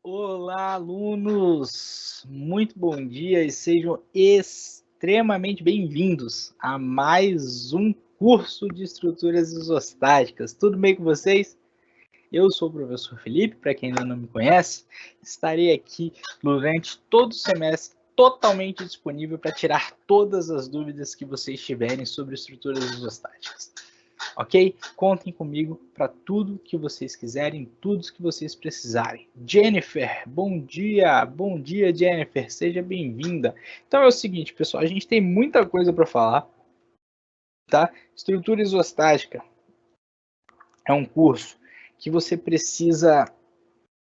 Olá, alunos! Muito bom dia e sejam extremamente bem-vindos a mais um curso de estruturas isostáticas. Tudo bem com vocês? Eu sou o professor Felipe, para quem ainda não me conhece, estarei aqui durante todo o semestre totalmente disponível para tirar todas as dúvidas que vocês tiverem sobre estruturas isostáticas. Ok? Contem comigo para tudo que vocês quiserem, tudo que vocês precisarem. Jennifer, bom dia! Bom dia, Jennifer, seja bem-vinda. Então é o seguinte, pessoal, a gente tem muita coisa para falar, tá? Estrutura isostática é um curso que você precisa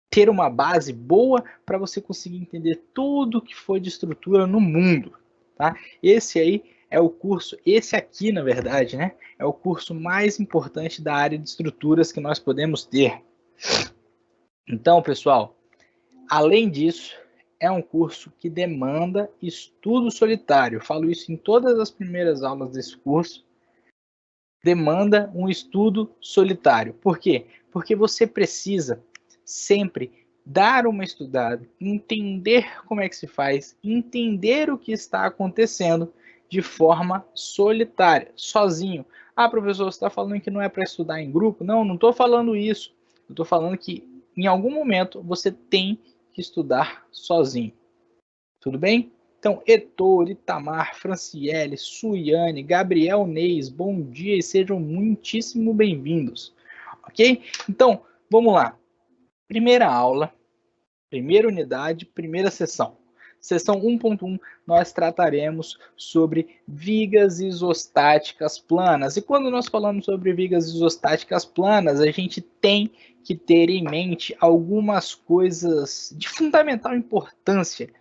ter uma base boa para você conseguir entender tudo que foi de estrutura no mundo, tá? Esse aí é o curso, esse aqui, na verdade, né, é o curso mais importante da área de estruturas que nós podemos ter. Então, pessoal, além disso, é um curso que demanda estudo solitário. Eu falo isso em todas as primeiras aulas desse curso. Demanda um estudo solitário. Por quê? Porque você precisa sempre dar uma estudada, entender como é que se faz, entender o que está acontecendo de forma solitária, sozinho. Ah, professor, você está falando que não é para estudar em grupo? Não, não estou falando isso. Eu estou falando que em algum momento você tem que estudar sozinho. Tudo bem? Então, Heitor, Itamar, Franciele, Suiane, Gabriel Neis, bom dia e sejam muitíssimo bem-vindos. Ok? Então, vamos lá. Primeira aula, primeira unidade, primeira sessão. Sessão 1.1, nós trataremos sobre vigas isostáticas planas. E quando nós falamos sobre vigas isostáticas planas, a gente tem que ter em mente algumas coisas de fundamental importância,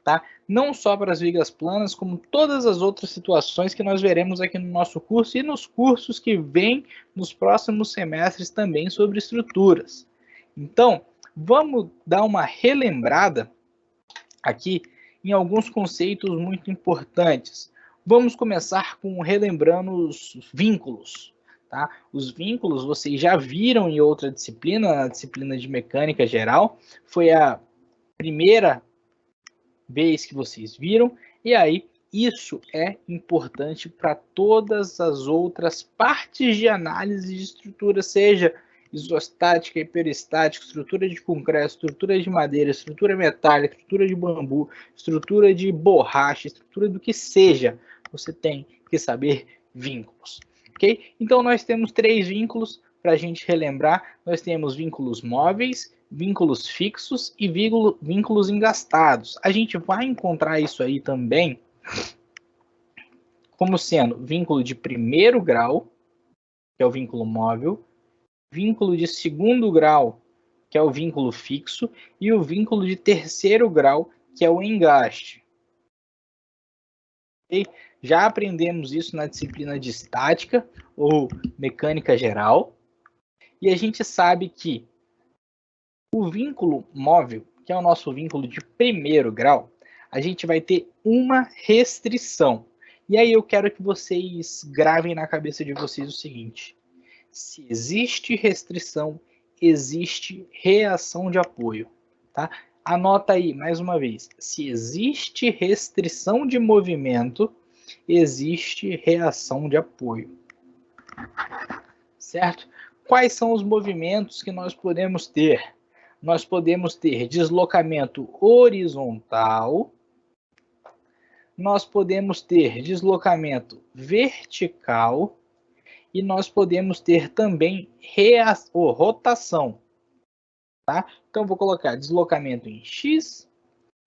tá? Não só para as vigas planas, como todas as outras situações que nós veremos aqui no nosso curso e nos cursos que vêm nos próximos semestres também sobre estruturas. Então, vamos dar uma relembrada aqui em alguns conceitos muito importantes. Vamos começar com relembrando os vínculos. Tá? Os vínculos vocês já viram em outra disciplina, na disciplina de mecânica geral. Foi a primeira vez que vocês viram, e aí isso é importante para todas as outras partes de análise de estrutura, seja isostática, hiperestática, estrutura de concreto, estrutura de madeira, estrutura metálica, estrutura de bambu, estrutura de borracha, estrutura do que seja, você tem que saber vínculos. Ok? Então nós temos 3 vínculos para a gente relembrar. Nós temos vínculos móveis, vínculos fixos e vínculos engastados. A gente vai encontrar isso aí também como sendo vínculo de primeiro grau, que é o vínculo móvel, vínculo de segundo grau, que é o vínculo fixo, e o vínculo de terceiro grau, que é o engaste. Okay? Já aprendemos isso na disciplina de estática ou mecânica geral, e a gente sabe que o vínculo móvel, que é o nosso vínculo de primeiro grau, a gente vai ter uma restrição. E aí eu quero que vocês gravem na cabeça de vocês o seguinte: se existe restrição, existe reação de apoio, tá? Anota aí mais uma vez: se existe restrição de movimento, existe reação de apoio, certo? Quais são os movimentos que nós podemos ter? Nós podemos ter deslocamento horizontal, nós podemos ter deslocamento vertical e nós podemos ter também rotação, tá? Então vou colocar deslocamento em X,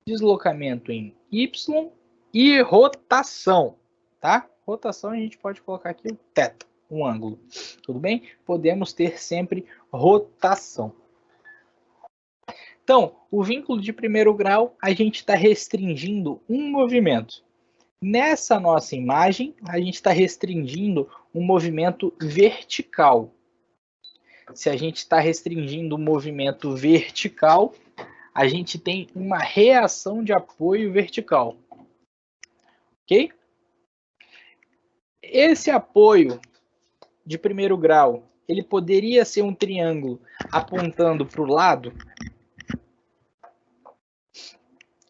deslocamento em Y e rotação, tá? Rotação a gente pode colocar aqui o θ, um ângulo, tudo bem? Podemos ter sempre rotação. Então, o vínculo de primeiro grau, a gente está restringindo um movimento. Nessa nossa imagem, a gente está restringindo um movimento vertical. Se a gente está restringindo o movimento vertical, a gente tem uma reação de apoio vertical. Ok? Esse apoio de primeiro grau, ele poderia ser um triângulo apontando para o lado?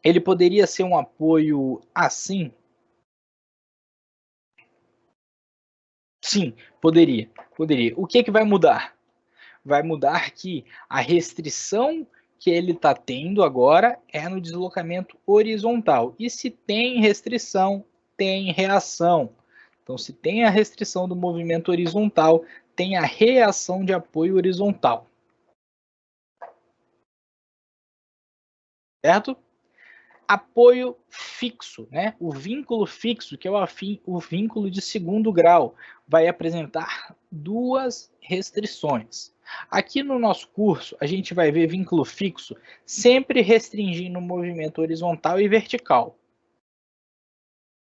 Ele poderia ser um apoio assim? Sim, poderia. O que vai mudar? Vai mudar que a restrição que ele está tendo agora é no deslocamento horizontal. E se tem restrição, tem reação. Então, se tem a restrição do movimento horizontal, tem a reação de apoio horizontal. Certo? Apoio fixo, né? O vínculo fixo, que é o vínculo de segundo grau, vai apresentar duas restrições. Aqui no nosso curso, a gente vai ver vínculo fixo sempre restringindo o movimento horizontal e vertical.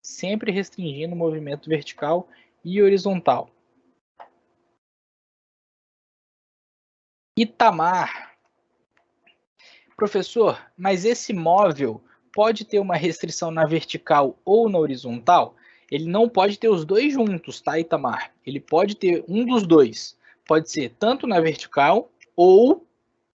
Sempre restringindo o movimento vertical e horizontal. Itamar. Professor, mas esse móvel pode ter uma restrição na vertical ou na horizontal? Ele não pode ter os dois juntos, tá, Itamar? Ele pode ter um dos dois. Pode ser tanto na vertical ou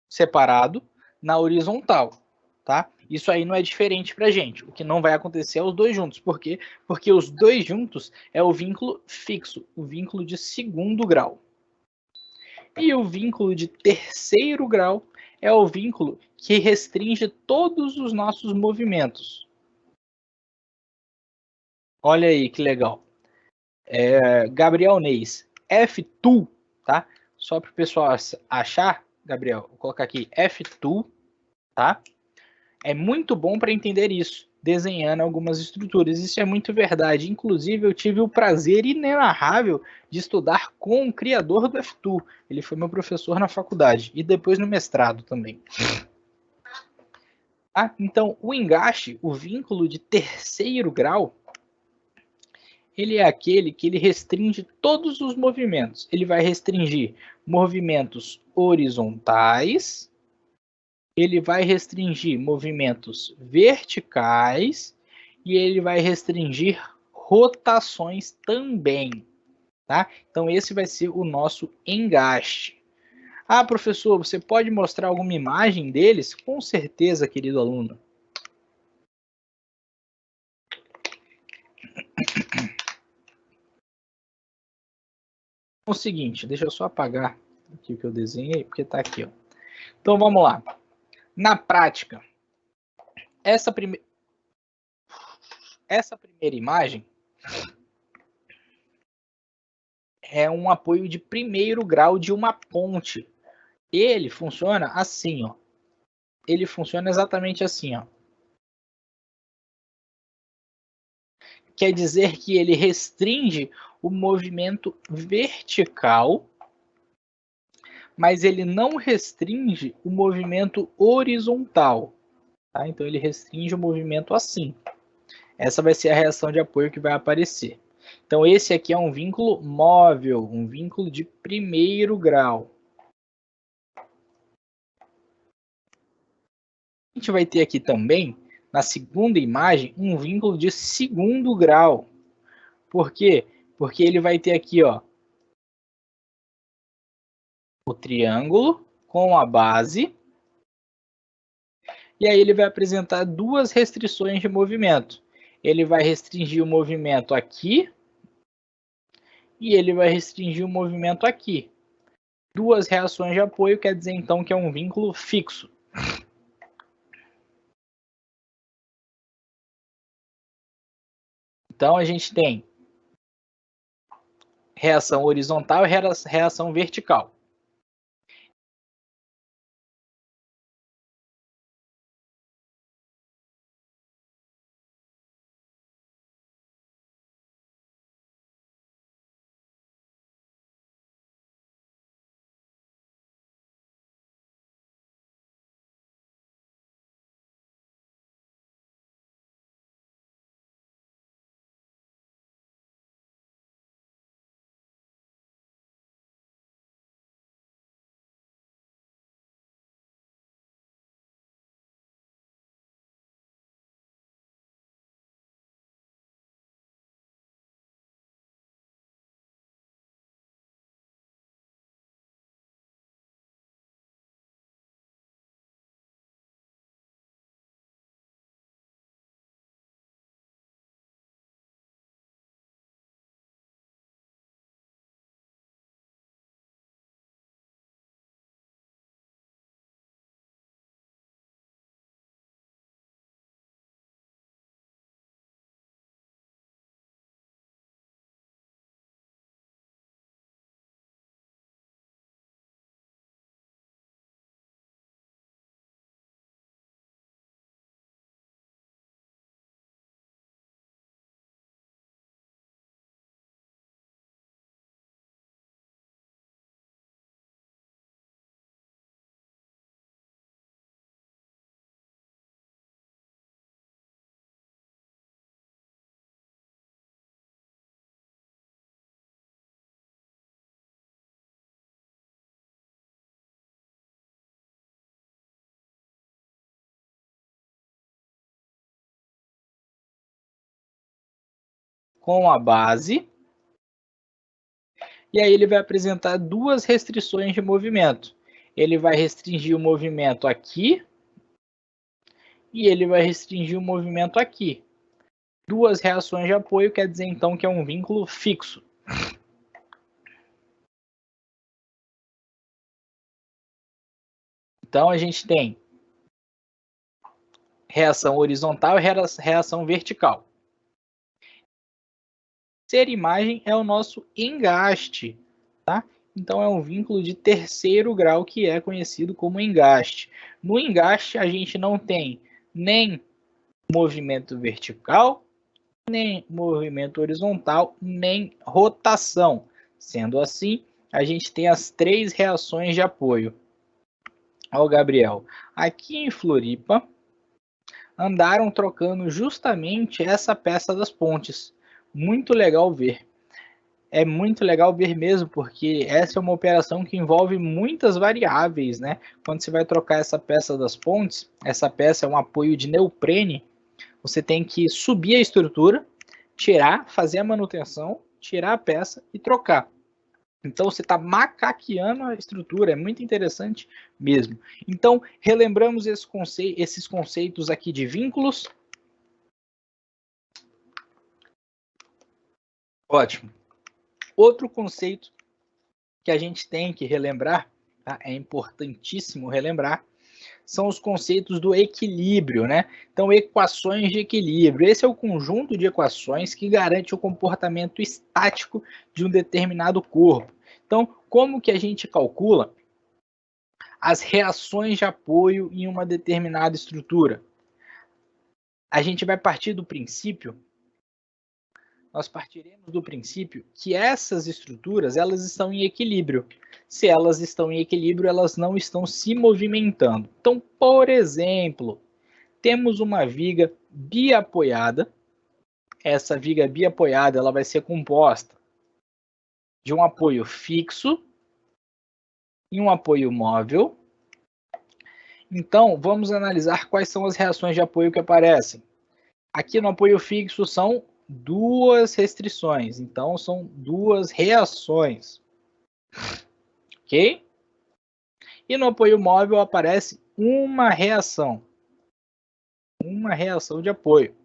separado na horizontal, tá? Isso aí não é diferente para gente. O que não vai acontecer é os dois juntos. Por quê? Porque os dois juntos é o vínculo fixo, o vínculo de segundo grau. E o vínculo de terceiro grau é o vínculo que restringe todos os nossos movimentos. Olha aí que legal. Gabriel Neis, F2, tá? Só para o pessoal achar, Gabriel, vou colocar aqui F2, tá? É muito bom para entender isso, desenhando algumas estruturas. Isso é muito verdade. Inclusive, eu tive o prazer inenarrável de estudar com o criador do F2. Ele foi meu professor na faculdade e depois no mestrado também. Então, o engaste, o vínculo de terceiro grau, ele é aquele que ele restringe todos os movimentos. Ele vai restringir movimentos horizontais, ele vai restringir movimentos verticais e ele vai restringir rotações também, tá? Então esse vai ser o nosso engaste. Ah, professor, você pode mostrar alguma imagem deles? Com certeza, querido aluno. O seguinte, deixa eu só apagar aqui o que eu desenhei, porque está aqui, ó. Então vamos lá. Na prática, essa primeira imagem é um apoio de primeiro grau de uma ponte. Ele funciona assim, ó. Ele funciona exatamente assim, ó. Quer dizer que ele restringe o movimento vertical, mas ele não restringe o movimento horizontal. Tá? Então ele restringe o movimento assim. Essa vai ser a reação de apoio que vai aparecer. Então esse aqui é um vínculo móvel, um vínculo de primeiro grau. A gente vai ter aqui também, na segunda imagem, um vínculo de segundo grau. Por quê? Porque ele vai ter aqui, ó, o triângulo com a base, e aí ele vai apresentar duas restrições de movimento. Ele vai restringir o movimento aqui e ele vai restringir o movimento aqui. Duas reações de apoio quer dizer então que é um vínculo fixo. Então a gente tem reação horizontal e reação vertical. com a base. E aí ele vai apresentar duas restrições de movimento. Ele vai restringir o movimento aqui e ele vai restringir o movimento aqui. Duas reações de apoio quer dizer então que é um vínculo fixo. Então a gente tem reação horizontal e reação vertical. Terceira imagem é o nosso engaste, tá? Então é um vínculo de terceiro grau que é conhecido como engaste. No engaste a gente não tem nem movimento vertical, nem movimento horizontal, nem rotação. Sendo assim, a gente tem as três reações de apoio. Ó, Gabriel, aqui em Floripa, andaram trocando justamente essa peça das pontes. Muito legal ver. É muito legal ver mesmo, porque essa é uma operação que envolve muitas variáveis, né? Quando você vai trocar essa peça das pontes, essa peça é um apoio de neoprene, você tem que subir a estrutura, tirar, fazer a manutenção, tirar a peça e trocar. Então você está macaqueando a estrutura, é muito interessante mesmo. Então, relembramos esses conceitos aqui de vínculos. Ótimo. Outro conceito que a gente tem que relembrar, tá? É importantíssimo relembrar, são os conceitos do equilíbrio, né? Então, equações de equilíbrio. Esse é o conjunto de equações que garante o comportamento estático de um determinado corpo. Então, como que a gente calcula as reações de apoio em uma determinada estrutura? A gente vai partir do princípio, nós partiremos do princípio que essas estruturas, elas estão em equilíbrio. Se elas estão em equilíbrio, elas não estão se movimentando. Então, por exemplo, temos uma viga biapoiada. Essa viga biapoiada, ela vai ser composta de um apoio fixo e um apoio móvel. Então, vamos analisar quais são as reações de apoio que aparecem. Aqui no apoio fixo são duas restrições, então são duas reações, ok? E no apoio móvel aparece uma reação de apoio.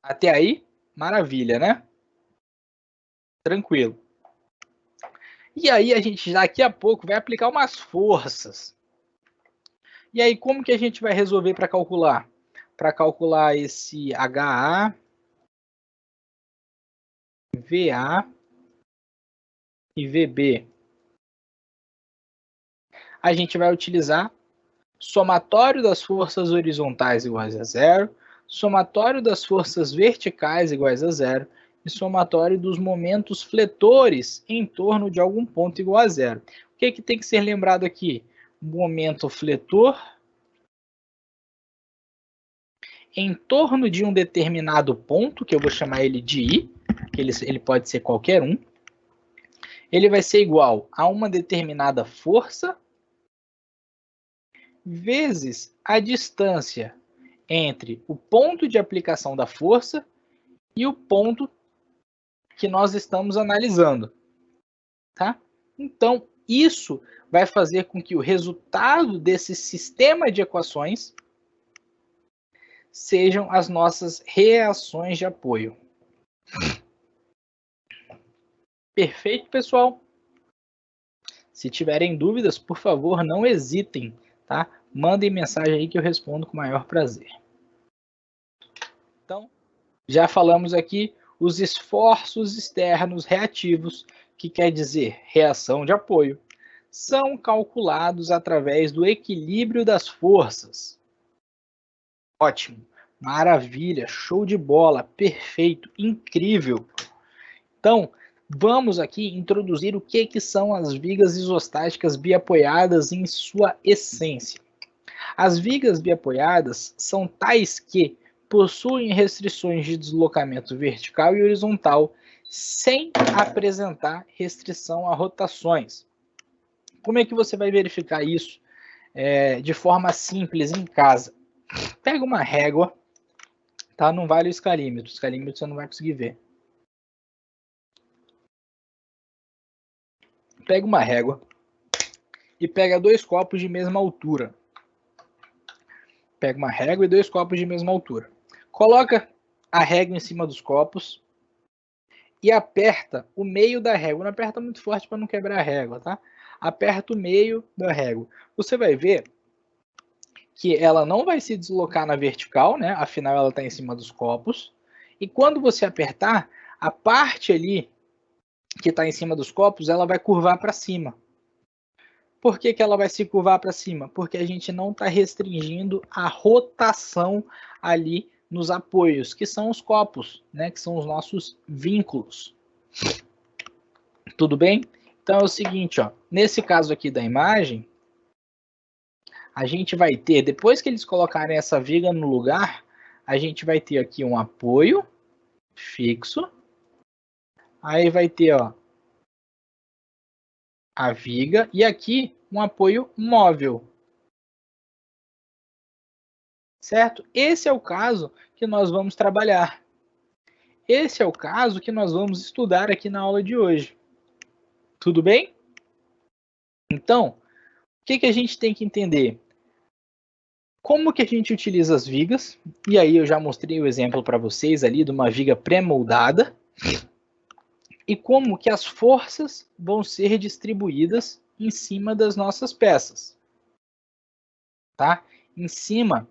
Até aí, maravilha, né? Tranquilo. E aí a gente daqui a pouco vai aplicar umas forças. E aí como que a gente vai resolver para calcular? Para calcular esse HA, VA e VB. A gente vai utilizar somatório das forças horizontais iguais a zero, somatório das forças verticais iguais a zero e somatório dos momentos fletores em torno de algum ponto igual a zero. O que tem que ser lembrado aqui? Momento fletor em torno de um determinado ponto, que eu vou chamar ele de I, que ele pode ser qualquer um, ele vai ser igual a uma determinada força vezes a distância entre o ponto de aplicação da força e o ponto que nós estamos analisando, tá? Então, isso vai fazer com que o resultado desse sistema de equações sejam as nossas reações de apoio. Perfeito, pessoal? Se tiverem dúvidas, por favor, não hesitem, tá? Mandem mensagem aí que eu respondo com o maior prazer. Então, já falamos aqui os esforços externos reativos, que quer dizer reação de apoio, são calculados através do equilíbrio das forças. Ótimo, maravilha, show de bola, perfeito, incrível. Então, vamos aqui introduzir o que são as vigas isostáticas biapoiadas em sua essência. As vigas biapoiadas são tais que possuem restrições de deslocamento vertical e horizontal, sem apresentar restrição a rotações. Como é que você vai verificar isso de forma simples em casa? Pega uma régua, Tá? Não vale o escalímetro. O escalímetro você não vai conseguir ver. Pega uma régua e pega 2 copos de mesma altura. Pega uma régua e 2 copos de mesma altura. Coloca a régua em cima dos copos e aperta o meio da régua. Não aperta muito forte para não quebrar a régua, tá? Aperta o meio da régua. Você vai ver que ela não vai se deslocar na vertical, né? Afinal, ela está em cima dos copos. E quando você apertar, a parte ali que está em cima dos copos, ela vai curvar para cima. Por que ela vai se curvar para cima? Porque a gente não está restringindo a rotação ali nos apoios, que são os copos, né? Que são os nossos vínculos. Tudo bem? Então é o seguinte, ó, nesse caso aqui da imagem, a gente vai ter, depois que eles colocarem essa viga no lugar, a gente vai ter aqui um apoio fixo, aí vai ter, ó, a viga e aqui um apoio móvel. Certo? Esse é o caso que nós vamos trabalhar. Esse é o caso que nós vamos estudar aqui na aula de hoje. Tudo bem? Então, o que a gente tem que entender? Como que a gente utiliza as vigas? E aí eu já mostrei o exemplo para vocês ali de uma viga pré-moldada. E como que as forças vão ser distribuídas em cima das nossas peças. Tá? Em cima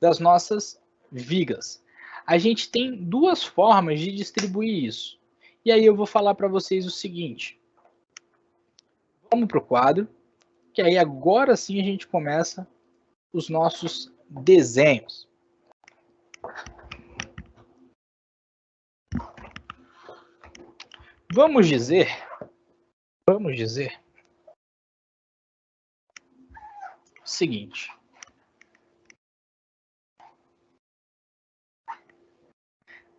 das nossas vigas. A gente tem 2 formas de distribuir isso. E aí eu vou falar para vocês o seguinte. Vamos para o quadro, que aí agora sim a gente começa os nossos desenhos. Vamos dizer o seguinte.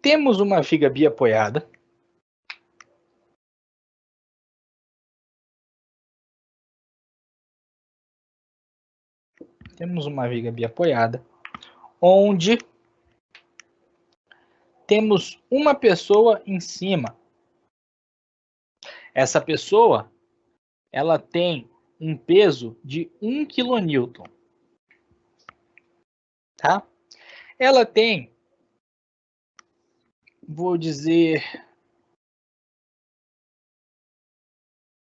Temos uma viga biapoiada. Temos uma viga biapoiada, onde temos uma pessoa em cima. Essa pessoa, ela tem um peso de 1 kN. Tá? Ela tem, vou dizer,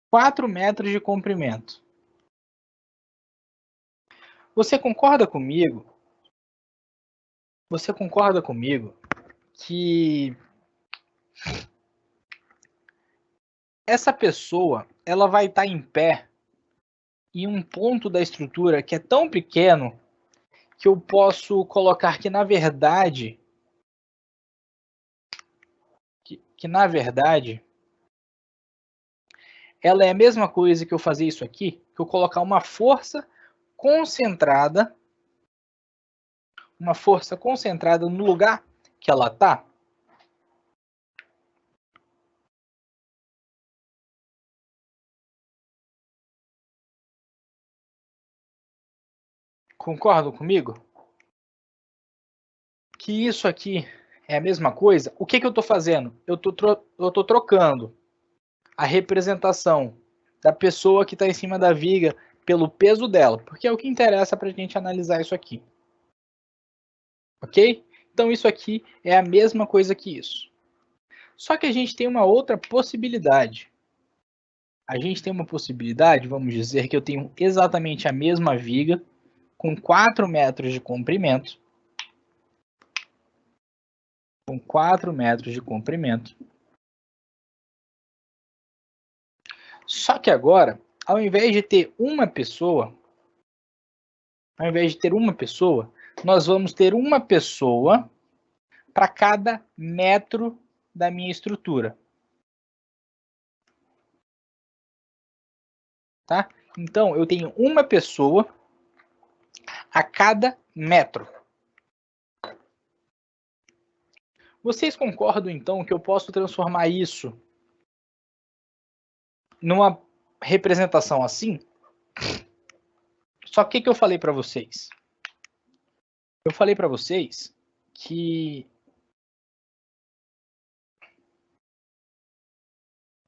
4 metros de comprimento. Você concorda comigo? Você concorda comigo que essa pessoa, ela vai estar em pé em um ponto da estrutura que é tão pequeno que eu posso colocar que na verdade na verdade ela é a mesma coisa que eu fazer isso aqui, que eu colocar uma força concentrada no lugar que ela está. Concordam comigo? Que isso aqui é a mesma coisa? O que eu estou fazendo? Eu estou trocando a representação da pessoa que está em cima da viga pelo peso dela, porque é o que interessa para a gente analisar isso aqui. Ok? Então isso aqui é a mesma coisa que isso. Só que a gente tem uma outra possibilidade. A gente tem uma possibilidade, vamos dizer que eu tenho exatamente a mesma viga, com 4 metros de comprimento. Com 4 metros de comprimento. Só que agora, ao invés de ter uma pessoa, nós vamos ter uma pessoa para cada metro da minha estrutura. Tá? Então, eu tenho uma pessoa a cada metro. Vocês concordam, então, que eu posso transformar isso numa representação assim? Só que o que eu falei para vocês? Eu falei para vocês que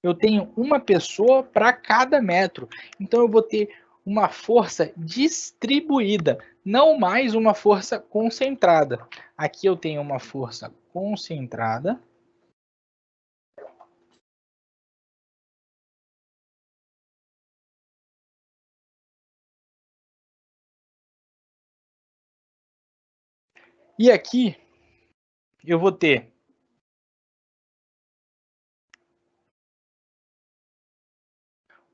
eu tenho uma pessoa para cada metro. Então, eu vou ter uma força distribuída, não mais uma força concentrada. Aqui eu tenho uma força concentrada. E aqui eu vou ter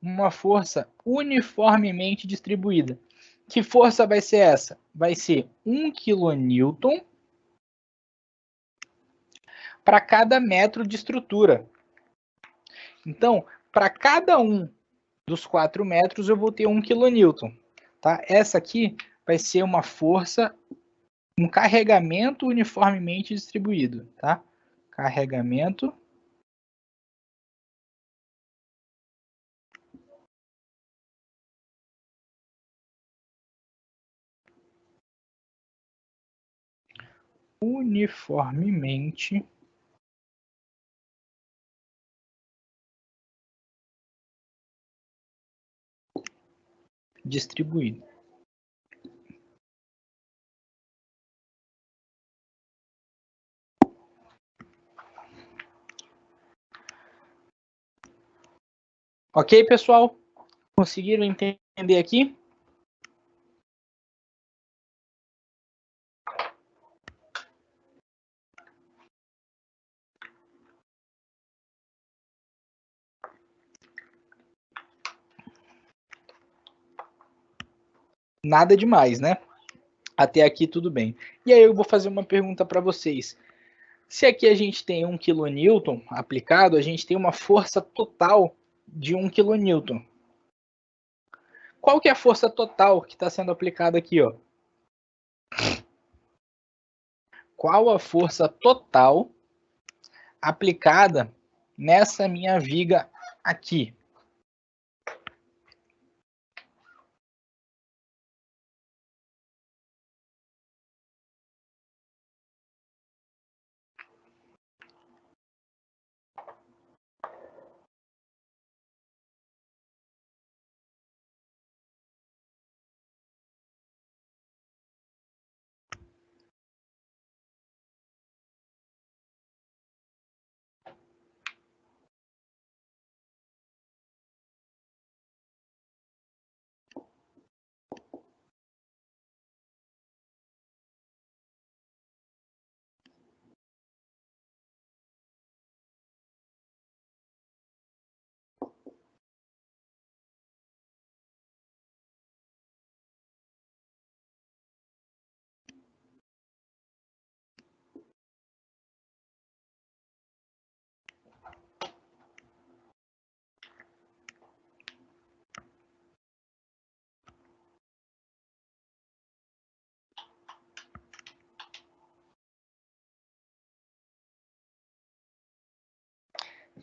uma força uniformemente distribuída. Que força vai ser essa? Vai ser 1 kN para cada metro de estrutura. Então, para cada um dos 4 metros, eu vou ter 1 kN. Tá? Essa aqui vai ser uma força, um carregamento uniformemente distribuído. Tá? Carregamento uniformemente distribuído. Ok, pessoal? Conseguiram entender aqui? Nada demais, né? Até aqui tudo bem. E aí eu vou fazer uma pergunta para vocês. Se aqui a gente tem 1 kN aplicado, a gente tem uma força total de 1 kN. Qual que é a força total que está sendo aplicada aqui? Ó? Qual a força total aplicada nessa minha viga aqui?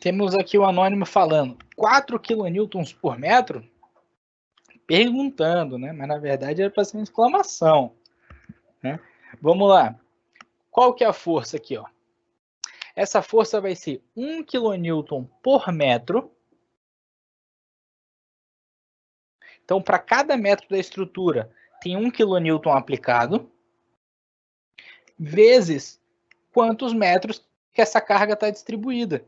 Temos aqui o anônimo falando 4 kN por metro? Perguntando, né? Mas na verdade era para ser uma exclamação. Né? Vamos lá. Qual que é a força aqui? Ó? Essa força vai ser 1 kN por metro. Então, para cada metro da estrutura, tem 1 kN aplicado, vezes quantos metros que essa carga está distribuída.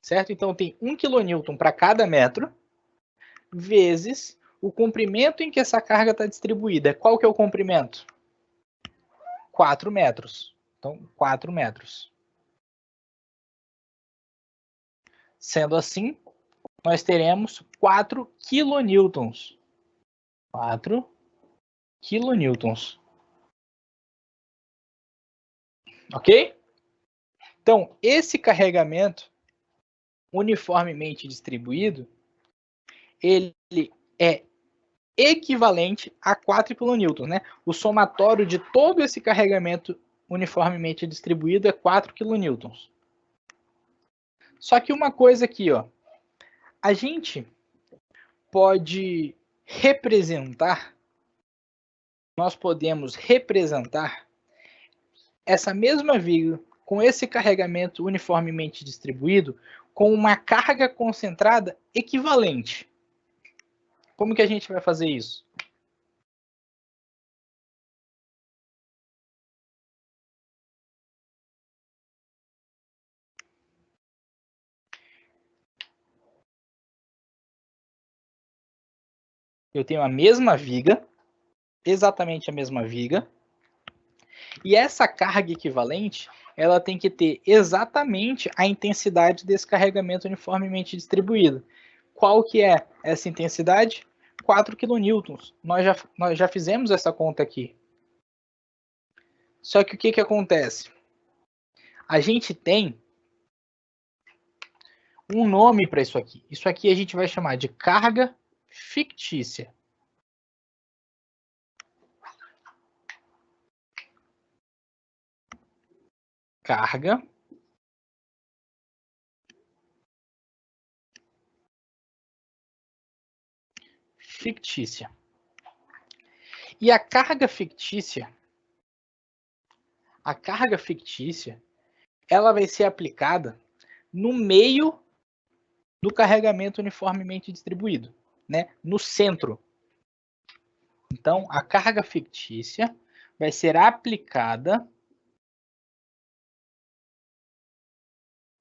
Certo? Então, tem 1 kN para cada metro, vezes o comprimento em que essa carga está distribuída. Qual que é o comprimento? 4 metros. Então, 4 metros. Sendo assim, nós teremos 4 kN. 4 kN. Ok? Então, esse carregamento uniformemente distribuído, ele é equivalente a 4 kN, né? O somatório de todo esse carregamento uniformemente distribuído é 4 kN. Só que uma coisa aqui, ó, a gente pode representar, nós podemos representar essa mesma viga com esse carregamento uniformemente distribuído com uma carga concentrada equivalente. Como que a gente vai fazer isso? Eu tenho a mesma viga, exatamente a mesma viga, e essa carga equivalente, ela tem que ter exatamente a intensidade desse carregamento uniformemente distribuído. Qual que é essa intensidade? 4 kN. Nós já fizemos essa conta aqui. Só que o que acontece? A gente tem um nome para isso aqui. Isso aqui a gente vai chamar de carga fictícia. Carga fictícia. E a carga fictícia, ela vai ser aplicada no meio do carregamento uniformemente distribuído, né? No centro. Então, a carga fictícia vai ser aplicada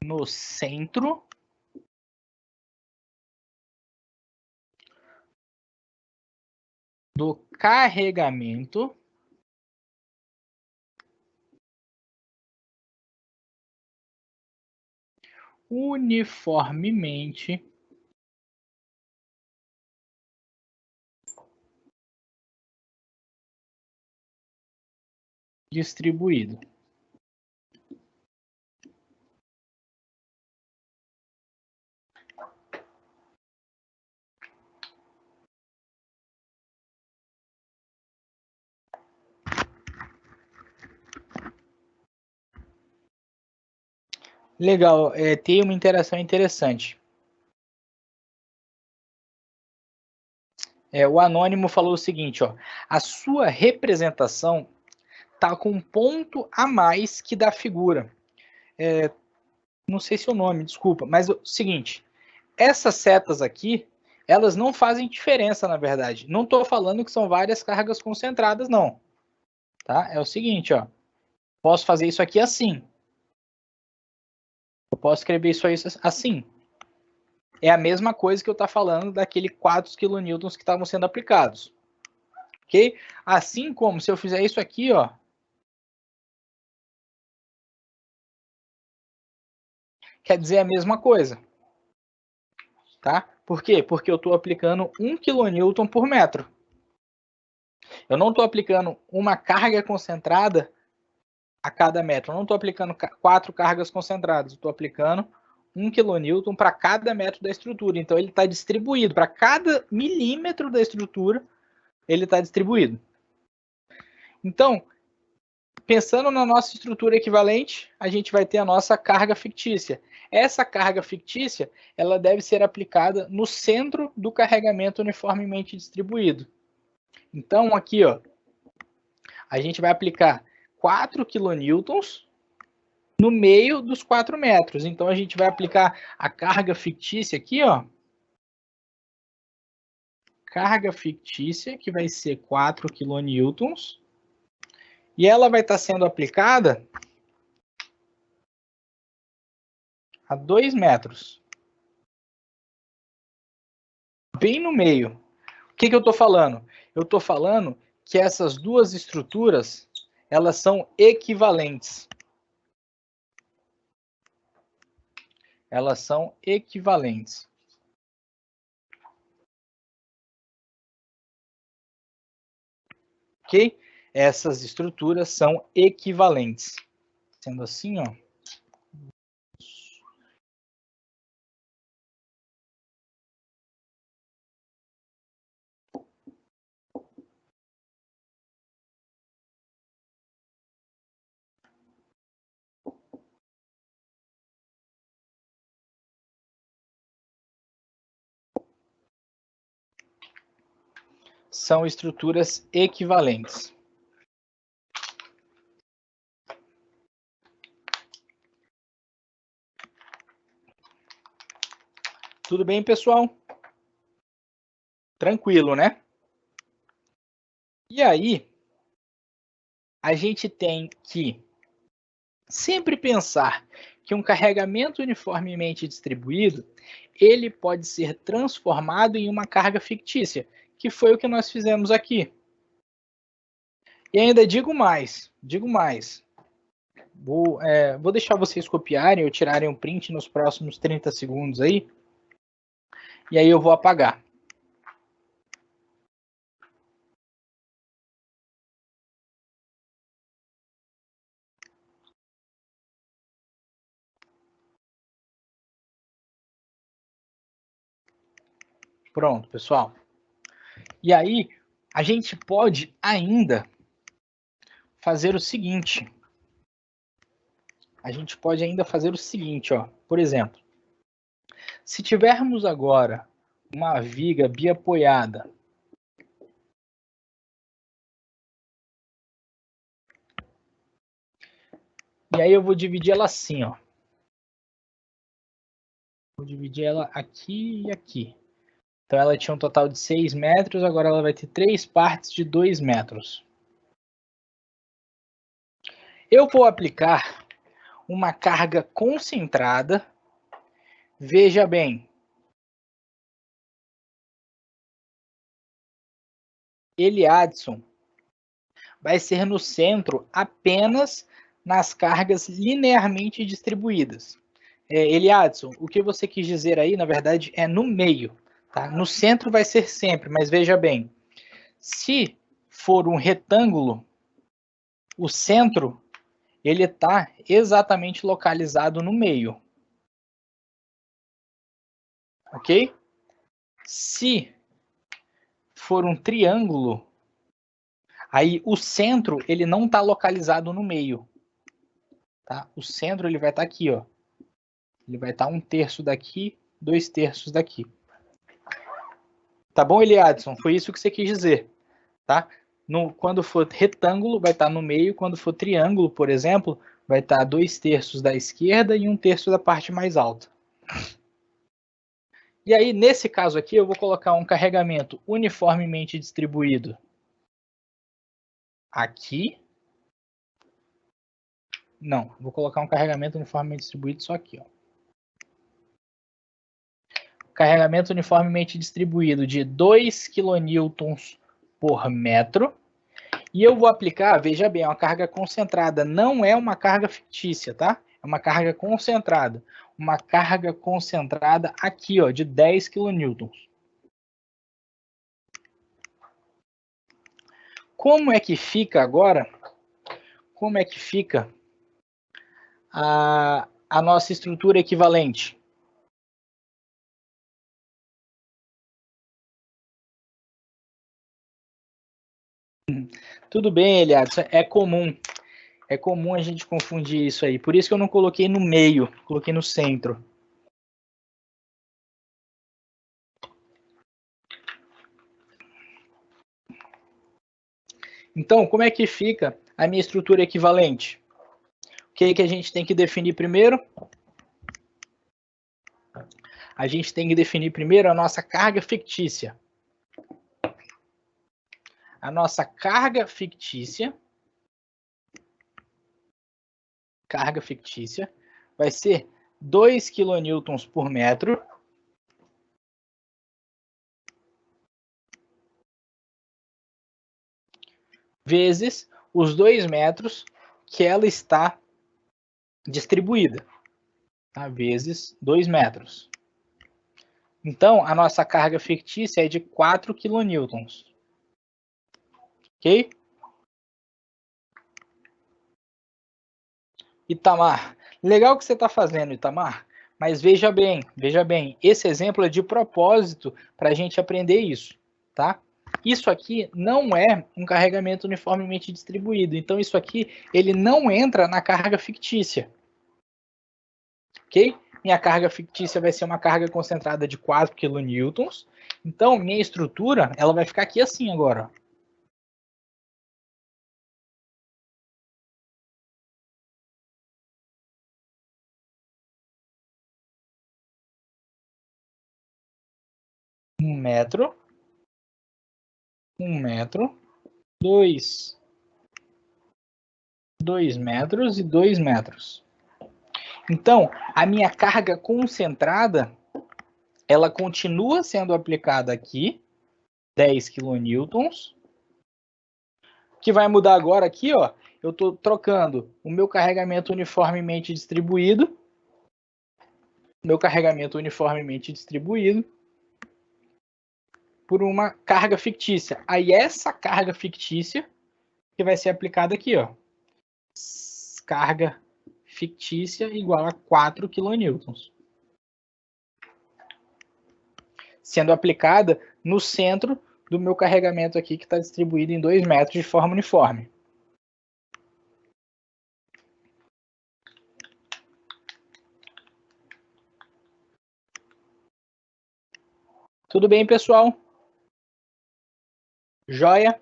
no centro do carregamento uniformemente distribuído. Legal, tem uma interação interessante. O Anônimo falou o seguinte, ó, a sua representação está com um ponto a mais que da figura. Não sei se é o nome, desculpa, mas o seguinte, essas setas aqui, elas não fazem diferença, na verdade. Não estou falando que são várias cargas concentradas, não. Tá? É o seguinte, ó, posso fazer isso aqui assim. Eu posso escrever isso aí assim. É a mesma coisa que eu estou falando daquele 4 kN que estavam sendo aplicados. Ok? Assim como se eu fizer isso aqui, ó, quer dizer a mesma coisa. Tá? Por quê? Porque eu estou aplicando 1 kN por metro. Eu não estou aplicando uma carga concentrada a cada metro. Eu não estou aplicando 4 cargas concentradas. Estou aplicando 1 kN para cada metro da estrutura. Então, ele está distribuído. Para cada milímetro da estrutura, ele está distribuído. Então, pensando na nossa estrutura equivalente, a gente vai ter a nossa carga fictícia. Essa carga fictícia, ela deve ser aplicada no centro do carregamento uniformemente distribuído. Então, aqui, ó, a gente vai aplicar 4 kN no meio dos 4 metros. Então, a gente vai aplicar a carga fictícia aqui, ó. Carga fictícia, que vai ser 4 kN. E ela vai estar sendo aplicada a 2 metros. Bem no meio. O que eu estou falando? Eu estou falando que essas duas estruturas, elas são equivalentes. Elas são equivalentes. Ok? Essas estruturas são equivalentes. Sendo assim, ó. São estruturas equivalentes. Tudo bem, pessoal? Tranquilo, né? E aí, a gente tem que sempre pensar que um carregamento uniformemente distribuído, ele pode ser transformado em uma carga fictícia, que foi o que nós fizemos aqui. E ainda digo mais. Vou deixar vocês copiarem ou tirarem um print nos próximos 30 segundos aí, e aí eu vou apagar. Pronto, pessoal. E aí, a gente pode ainda fazer o seguinte. Ó. Por exemplo, se tivermos agora uma viga biapoiada, e aí eu vou dividir ela assim, ó. Vou dividir ela aqui e aqui. Então ela tinha um total de 6 metros, agora ela vai ter 3 partes de 2 metros. Eu vou aplicar uma carga concentrada. Veja bem, Eliadson vai ser no centro apenas nas cargas linearmente distribuídas. Eliadson, o que você quis dizer aí, na verdade, é no meio. Tá? No centro vai ser sempre, mas veja bem, se for um retângulo, o centro ele está exatamente localizado no meio. Ok? Se for um triângulo, aí o centro ele não está localizado no meio. Tá? O centro ele vai estar aqui, ó. Ele vai estar 1/3 daqui, 2/3 daqui. Tá bom, Eliadson? Foi isso que você quis dizer, tá? Quando for retângulo, vai estar no meio. Quando for triângulo, por exemplo, vai estar 2/3 da esquerda e 1/3 da parte mais alta. E aí, nesse caso aqui, eu vou colocar um carregamento uniformemente distribuído aqui. Não, vou colocar um carregamento uniformemente distribuído só aqui, ó. Carregamento uniformemente distribuído de 2 kN por metro. E eu vou aplicar, veja bem, uma carga concentrada. Não é uma carga fictícia, tá? É uma carga concentrada. Uma carga concentrada aqui, ó, de 10 kN. Como é que fica agora? Como é que fica a nossa estrutura equivalente? Tudo bem, Eliadson, é comum. É comum a gente confundir isso aí. Por isso que eu não coloquei no meio, coloquei no centro. Então, como é que fica a minha estrutura equivalente? O que a gente tem que definir primeiro? A gente tem que definir primeiro a nossa carga fictícia. A nossa carga fictícia vai ser 2 kN por metro vezes os 2 metros que ela está distribuída, tá? Vezes 2 metros. Então, a nossa carga fictícia é de 4 kN. Ok? Itamar, legal o que você está fazendo, Itamar, mas veja bem, esse exemplo é de propósito para a gente aprender isso, tá? Isso aqui não é um carregamento uniformemente distribuído, então isso aqui ele não entra na carga fictícia, ok? Minha carga fictícia vai ser uma carga concentrada de 4 kN, então minha estrutura ela vai ficar aqui assim agora, ó. metro, 1 metro, 2 metros e 2 metros. Então, a minha carga concentrada, ela continua sendo aplicada aqui, 10 kN. O que vai mudar agora aqui, ó, eu estou trocando o meu carregamento uniformemente distribuído, por uma carga fictícia. Aí essa carga fictícia que vai ser aplicada aqui, ó. Carga fictícia igual a 4 kN. Sendo aplicada no centro do meu carregamento aqui, que está distribuído em 2 metros de forma uniforme. Tudo bem, pessoal? Joia?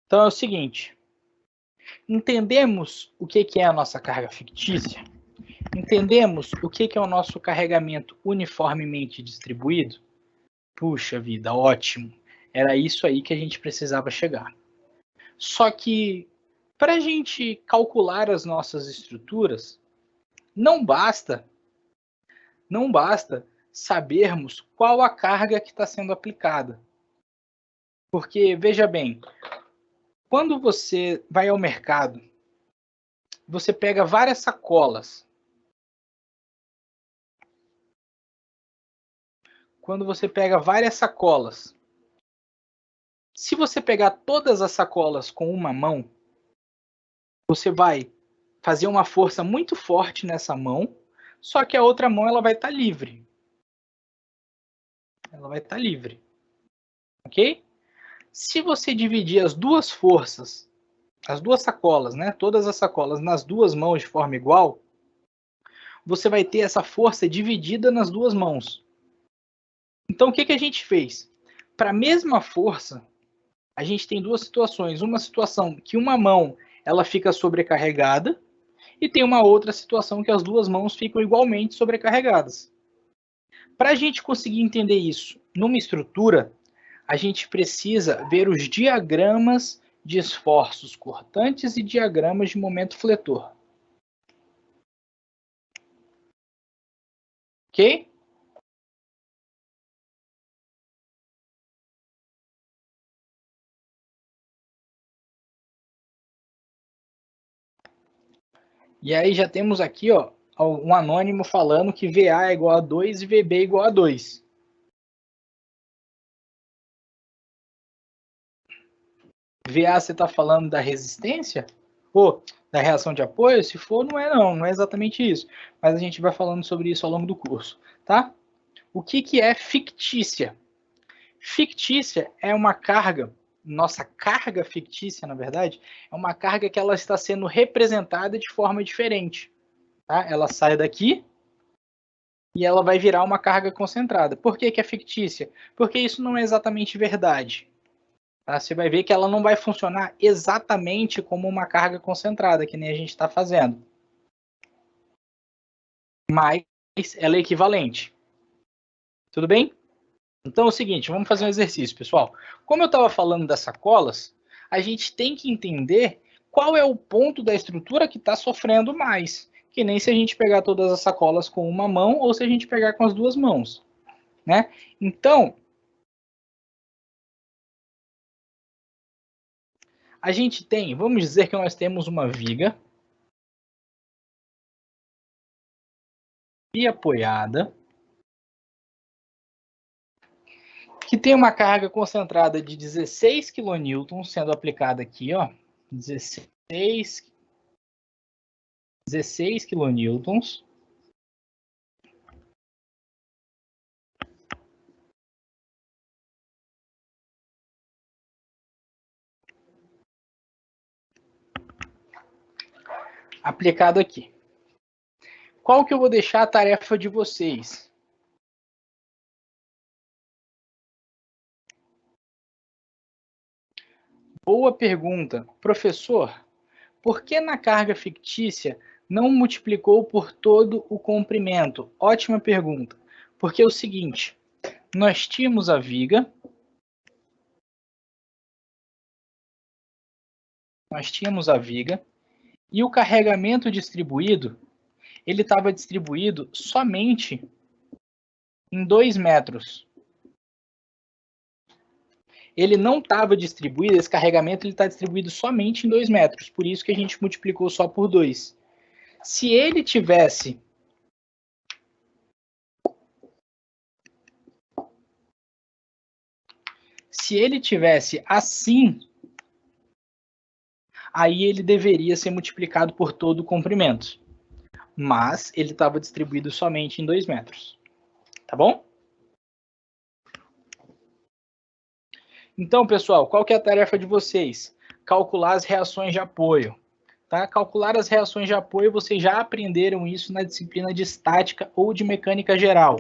Então é o seguinte. Entendemos o que é a nossa carga fictícia? Entendemos o que é o nosso carregamento uniformemente distribuído? Puxa vida, ótimo. Era isso aí que a gente precisava chegar. Só que, para a gente calcular as nossas estruturas, não basta sabermos qual a carga que está sendo aplicada. Porque, veja bem, quando você vai ao mercado, você pega várias sacolas. Se você pegar todas as sacolas com uma mão, você vai fazer uma força muito forte nessa mão, só que a outra mão ela vai estar livre. Ok? Se você dividir as duas forças, as duas sacolas, né, todas as sacolas nas duas mãos de forma igual, você vai ter essa força dividida nas duas mãos. Então, o que a gente fez? Para a mesma força, a gente tem duas situações. Uma situação que uma mão ela fica sobrecarregada e tem uma outra situação que as duas mãos ficam igualmente sobrecarregadas. Para a gente conseguir entender isso numa estrutura, a gente precisa ver os diagramas de esforços cortantes e diagramas de momento fletor. Ok? E aí já temos aqui, ó, um anônimo falando que VA é igual a 2 e VB é igual a 2. VA você está falando da resistência? Ou da reação de apoio? Se for, não é exatamente isso. Mas a gente vai falando sobre isso ao longo do curso, tá? O que é fictícia? Fictícia é uma carga, nossa carga fictícia, na verdade, é uma carga que ela está sendo representada de forma diferente. Tá? Ela sai daqui e ela vai virar uma carga concentrada. Por que é fictícia? Porque isso não é exatamente verdade. Tá? Você vai ver que ela não vai funcionar exatamente como uma carga concentrada, que nem a gente está fazendo. Mas ela é equivalente. Tudo bem? Então é o seguinte, vamos fazer um exercício, pessoal. Como eu estava falando das sacolas, a gente tem que entender qual é o ponto da estrutura que está sofrendo mais. Que nem se a gente pegar todas as sacolas com uma mão ou se a gente pegar com as duas mãos. Né? Então, a gente tem, vamos dizer que nós temos uma viga apoiada que tem uma carga concentrada de 16 kN sendo aplicada aqui, ó, 16 kN. Aplicado aqui. Qual que eu vou deixar a tarefa de vocês? Boa pergunta. Professor, por que na carga fictícia não multiplicou por todo o comprimento? Ótima pergunta. Porque é o seguinte, nós tínhamos a viga, e o carregamento distribuído, ele estava distribuído somente em 2 metros. Ele não estava distribuído, esse carregamento está distribuído somente em 2 metros, por isso que a gente multiplicou só por 2. Se ele tivesse assim, aí ele deveria ser multiplicado por todo o comprimento. Mas ele estava distribuído somente em 2 metros. Tá bom? Então, pessoal, qual que é a tarefa de vocês? Calcular as reações de apoio. Tá? Calcular as reações de apoio, vocês já aprenderam isso na disciplina de estática ou de mecânica geral.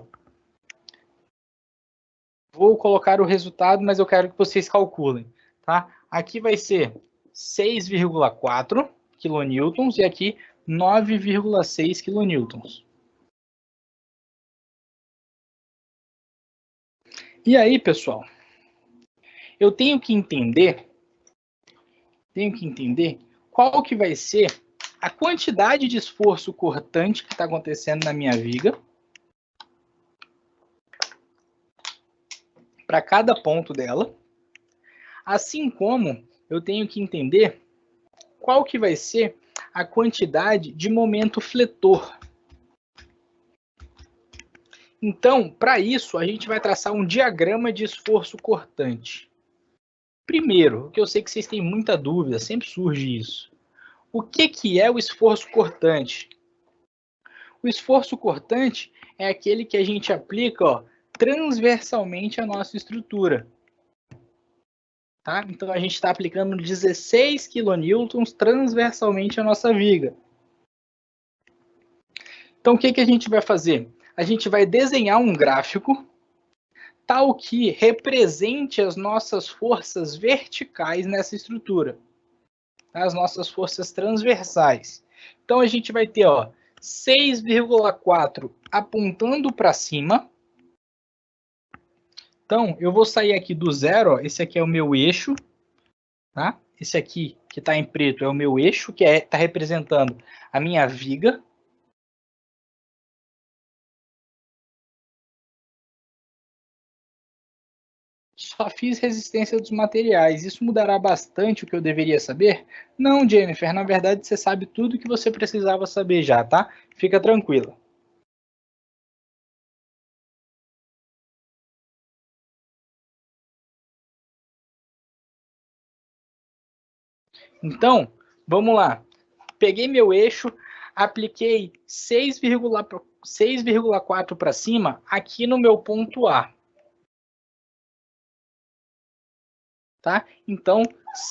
Vou colocar o resultado, mas eu quero que vocês calculem. Tá? Aqui vai ser 6,4 kN e aqui 9,6 kN. E aí, pessoal, eu tenho que entender qual que vai ser a quantidade de esforço cortante que está acontecendo na minha viga para cada ponto dela, assim como eu tenho que entender qual que vai ser a quantidade de momento fletor. Então, para isso, a gente vai traçar um diagrama de esforço cortante. Primeiro, que eu sei que vocês têm muita dúvida, sempre surge isso. O que é o esforço cortante? O esforço cortante é aquele que a gente aplica transversalmente à nossa estrutura. Tá? Então, a gente está aplicando 16 kN transversalmente à nossa viga. Então, o que a gente vai fazer? A gente vai desenhar um gráfico tal que represente as nossas forças verticais nessa estrutura. As nossas forças transversais. Então, a gente vai ter 6,4 apontando para cima. Então, eu vou sair aqui do zero. Esse aqui é o meu eixo. Tá? Esse aqui, que está em preto, é o meu eixo, que está representando a minha viga. Só fiz resistência dos materiais. Isso mudará bastante o que eu deveria saber? Não, Jennifer. Na verdade, você sabe tudo que você precisava saber já, tá? Fica tranquila. Então, vamos lá. Peguei meu eixo, apliquei 6,4 para cima aqui no meu ponto A. Tá? Então,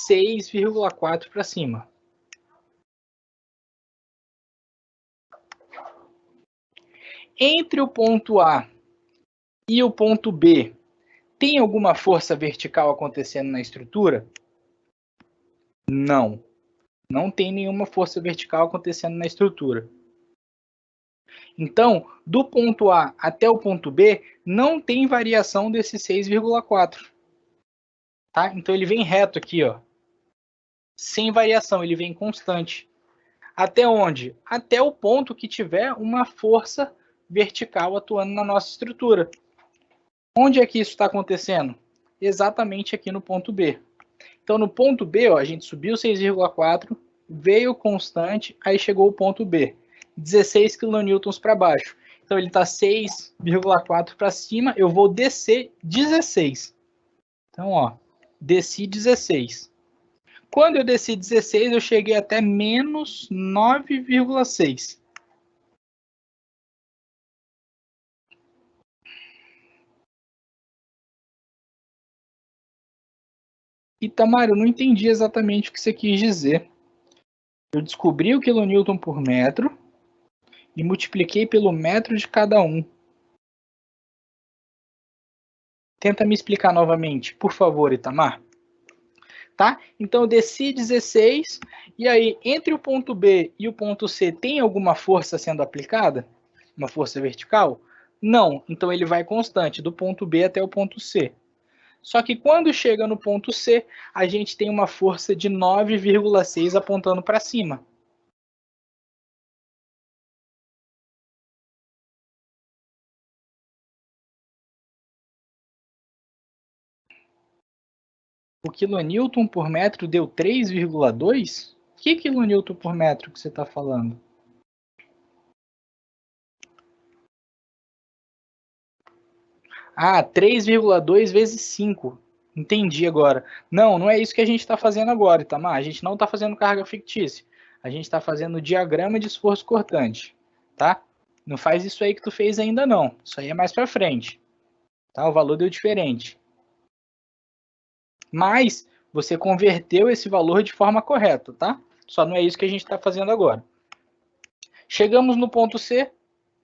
6,4 para cima. Entre o ponto A e o ponto B, tem alguma força vertical acontecendo na estrutura? Não. Não tem nenhuma força vertical acontecendo na estrutura. Então, do ponto A até o ponto B, não tem variação desse 6,4. Tá? Então, ele vem reto aqui, sem variação, ele vem constante. Até onde? Até o ponto que tiver uma força vertical atuando na nossa estrutura. Onde é que isso está acontecendo? Exatamente aqui no ponto B. Então, no ponto B, a gente subiu 6,4, veio constante, aí chegou o ponto B. 16 kN para baixo. Então, ele está 6,4 para cima, eu vou descer 16. Então, desci 16. Quando eu desci 16, eu cheguei até menos 9,6. Itamar, eu não entendi exatamente o que você quis dizer. Eu descobri o quilonewton por metro e multipliquei pelo metro de cada um. Tenta me explicar novamente, por favor, Itamar. Tá? Então, eu desci 16, e aí, entre o ponto B e o ponto C, tem alguma força sendo aplicada? Uma força vertical? Não, então ele vai constante, do ponto B até o ponto C. Só que quando chega no ponto C, a gente tem uma força de 9,6 apontando para cima. O quilonewton por metro deu 3,2? Que quilonewton por metro que você está falando? Ah, 3,2 vezes 5. Entendi agora. Não, não é isso que a gente está fazendo agora, Itamar. A gente não está fazendo carga fictícia. A gente está fazendo diagrama de esforço cortante, tá? Não faz isso aí que tu fez ainda não. Isso aí é mais para frente, tá? O valor deu diferente. Mas você converteu esse valor de forma correta, tá? Só não é isso que a gente está fazendo agora. Chegamos no ponto C,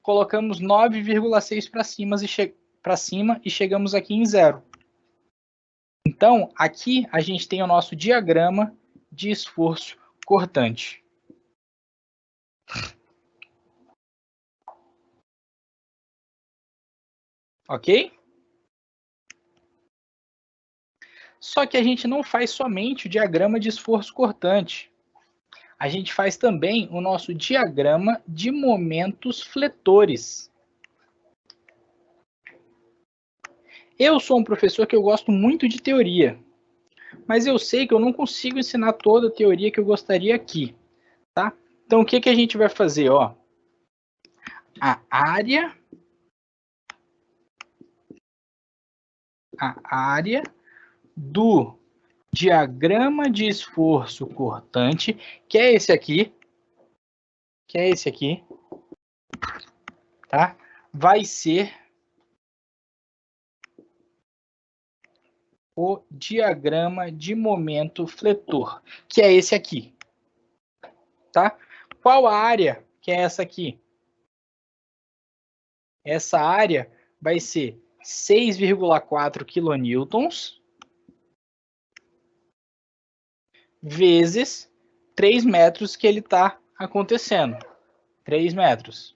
colocamos 9,6 para cima e chegamos aqui em zero. Então, aqui a gente tem o nosso diagrama de esforço cortante. Ok? Só que a gente não faz somente o diagrama de esforço cortante. A gente faz também o nosso diagrama de momentos fletores. Eu sou um professor que eu gosto muito de teoria, mas eu sei que eu não consigo ensinar toda a teoria que eu gostaria aqui, tá? Então, o que a gente vai fazer? Ó, a área do diagrama de esforço cortante, que é esse aqui, tá? Vai ser o diagrama de momento fletor, que é esse aqui, tá? Qual a área que é essa aqui? Essa área vai ser 6,4 quilonewtons vezes 3 metros que ele está acontecendo. 3 metros.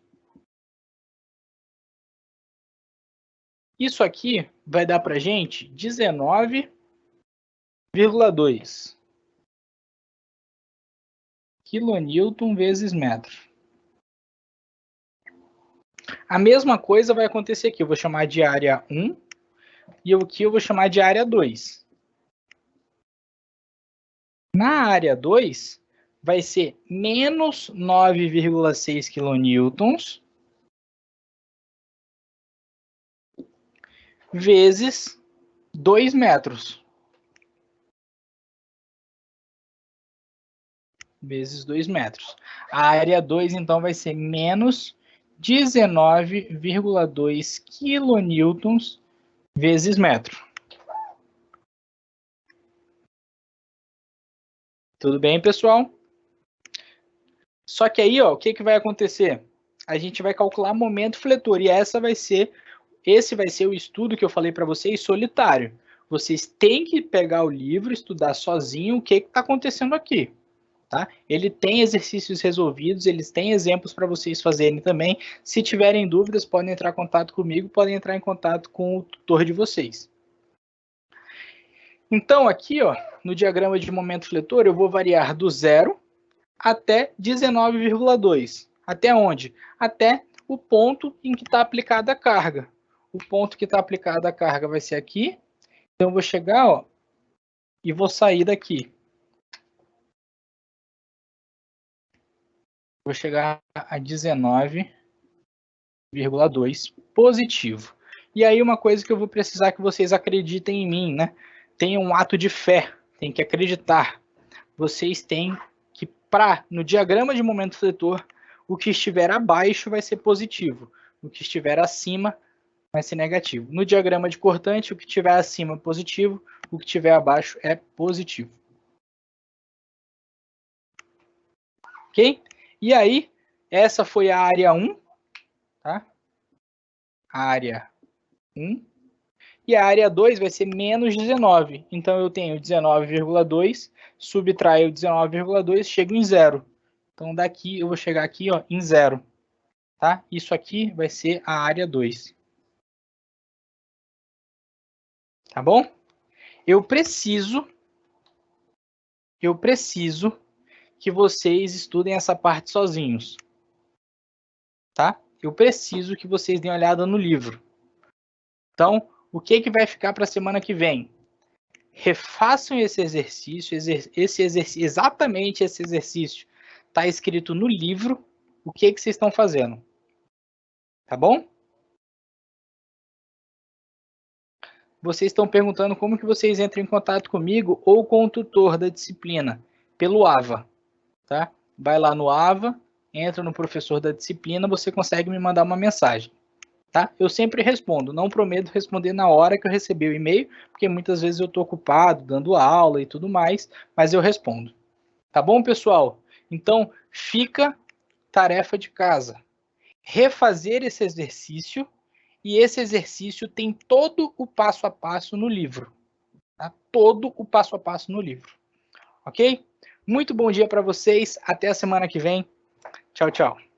Isso aqui vai dar para a gente 19,2 quilonewton vezes metro. A mesma coisa vai acontecer aqui. Eu vou chamar de área 1 e aqui eu vou chamar de área 2. Na área 2, vai ser menos 9,6 quilonewtons vezes 2 metros. Vezes 2 metros. A área 2, então, vai ser menos 19,2 quilonewtons vezes metro. Tudo bem, pessoal? Só que aí, ó, o que vai acontecer? A gente vai calcular momento fletor, e esse vai ser o estudo que eu falei para vocês solitário. Vocês têm que pegar o livro, estudar sozinho o que está acontecendo aqui. Tá? Ele tem exercícios resolvidos, eles têm exemplos para vocês fazerem também. Se tiverem dúvidas, podem entrar em contato comigo, podem entrar em contato com o tutor de vocês. Então, aqui, ó, no diagrama de momento fletor, eu vou variar do 0 até 19,2. Até onde? Até o ponto em que está aplicada a carga. O ponto que está aplicada a carga vai ser aqui. Então, eu vou chegar, ó, e vou sair daqui. Vou chegar a 19,2 positivo. E aí uma coisa que eu vou precisar que vocês acreditem em mim, né? Tenham um ato de fé, tem que acreditar. Vocês têm que, no diagrama de momento fletor, o que estiver abaixo vai ser positivo, o que estiver acima vai ser negativo. No diagrama de cortante, o que estiver acima é positivo, o que estiver abaixo é positivo. Ok? E aí, essa foi a área 1, tá? A área 1. E a área 2 vai ser menos 19. Então, eu tenho 19,2, subtraio 19,2, chego em zero. Então, daqui eu vou chegar aqui, ó, em zero. tá? Isso aqui vai ser a área 2. Tá bom? Eu preciso que vocês estudem essa parte sozinhos, tá? Eu preciso que vocês deem uma olhada no livro. Então, o que vai ficar para a semana que vem? Refaçam esse exercício, exatamente esse exercício está escrito no livro. O que vocês estão fazendo? Tá bom? Vocês estão perguntando como que vocês entram em contato comigo ou com o tutor da disciplina, pelo AVA, tá? Vai lá no AVA, entra no professor da disciplina, você consegue me mandar uma mensagem, tá? Eu sempre respondo, não prometo responder na hora que eu receber o e-mail, porque muitas vezes eu estou ocupado, dando aula e tudo mais, mas eu respondo. Tá bom, pessoal? Então, fica tarefa de casa. Refazer esse exercício, e esse exercício tem todo o passo a passo no livro. Tá? Todo o passo a passo no livro. Ok? Muito bom dia para vocês. Até a semana que vem. Tchau, tchau.